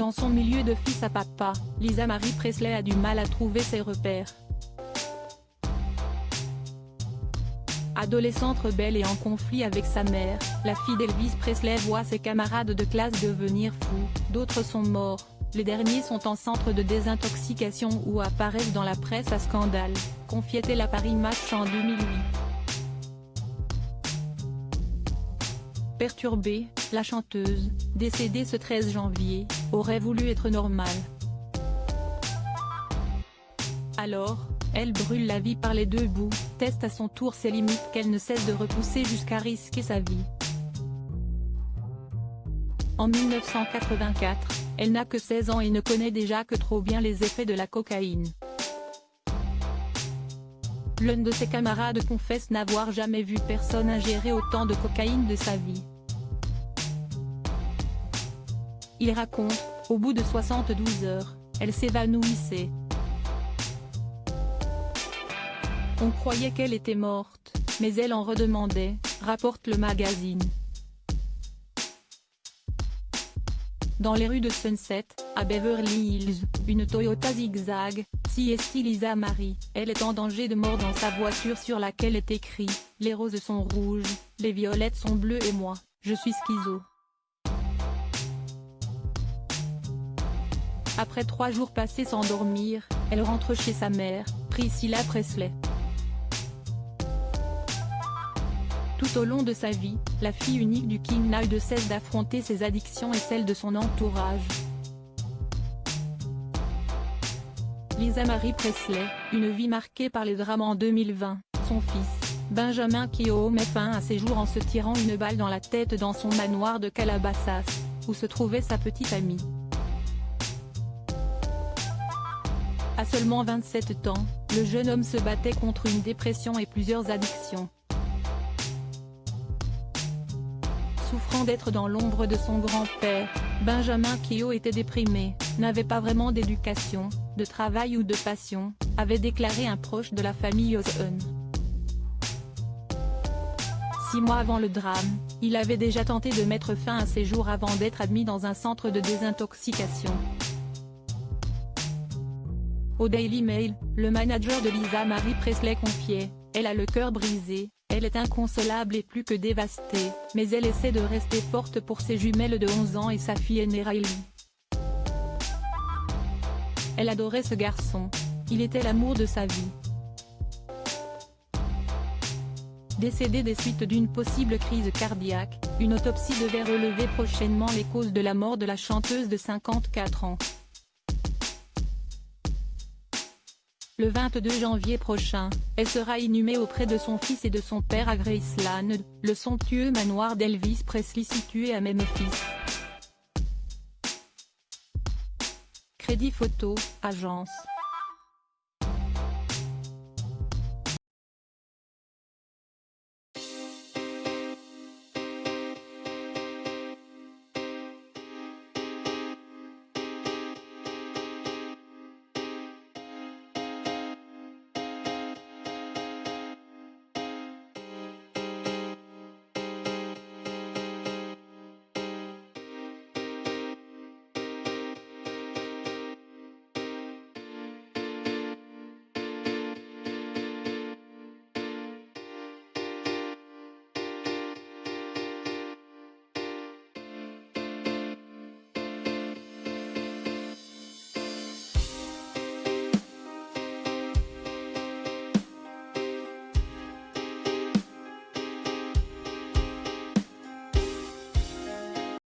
Dans son milieu de fils à papa, Lisa Marie Presley a du mal à trouver ses repères. Adolescente rebelle et en conflit avec sa mère, la fille d'Elvis Presley voit ses camarades de classe devenir fous, d'autres sont morts, les derniers sont en centre de désintoxication ou apparaissent dans la presse à scandale, confiait-elle à Paris Match en 2008. Perturbée, la chanteuse, décédée ce 13 janvier, aurait voulu être normale. Alors, elle brûle la vie par les deux bouts, teste à son tour ses limites qu'elle ne cesse de repousser jusqu'à risquer sa vie. En 1984, elle n'a que 16 ans et ne connaît déjà que trop bien les effets de la cocaïne. L'un de ses camarades confesse n'avoir jamais vu personne ingérer autant de cocaïne de sa vie. Il raconte, au bout de 72 heures, elle s'évanouissait. On croyait qu'elle était morte, mais elle en redemandait, rapporte le magazine. Dans les rues de Sunset, à Beverly Hills, une Toyota Zigzag, sieste Lisa Marie. Elle est en danger de mort dans sa voiture sur laquelle est écrit « Les roses sont rouges, les violettes sont bleues et moi, je suis schizo ». Après 3 jours passés sans dormir, elle rentre chez sa mère, Priscilla Presley. Tout au long de sa vie, la fille unique du King n'a eu de cesse d'affronter ses addictions et celles de son entourage. Lisa Marie Presley, une vie marquée par les drames en 2020, son fils, Benjamin Keough met fin à ses jours en se tirant une balle dans la tête dans son manoir de Calabasas, où se trouvait sa petite amie. À seulement 27 ans, le jeune homme se battait contre une dépression et plusieurs addictions. Souffrant d'être dans l'ombre de son grand-père, Benjamin Keough était déprimé, n'avait pas vraiment d'éducation, de travail ou de passion, avait déclaré un proche de la famille Ozone. 6 mois avant le drame, il avait déjà tenté de mettre fin à ses jours avant d'être admis dans un centre de désintoxication. Au Daily Mail, le manager de Lisa Marie Presley confiait « Elle a le cœur brisé, elle est inconsolable et plus que dévastée, mais elle essaie de rester forte pour ses jumelles de 11 ans et sa fille aînée Riley. Elle adorait ce garçon, il était l'amour de sa vie. » Décédée des suites d'une possible crise cardiaque, une autopsie devait relever prochainement les causes de la mort de la chanteuse de 54 ans. Le 22 janvier prochain, elle sera inhumée auprès de son fils et de son père à Graceland, le somptueux manoir d'Elvis Presley situé à Memphis. Crédit photo, agence.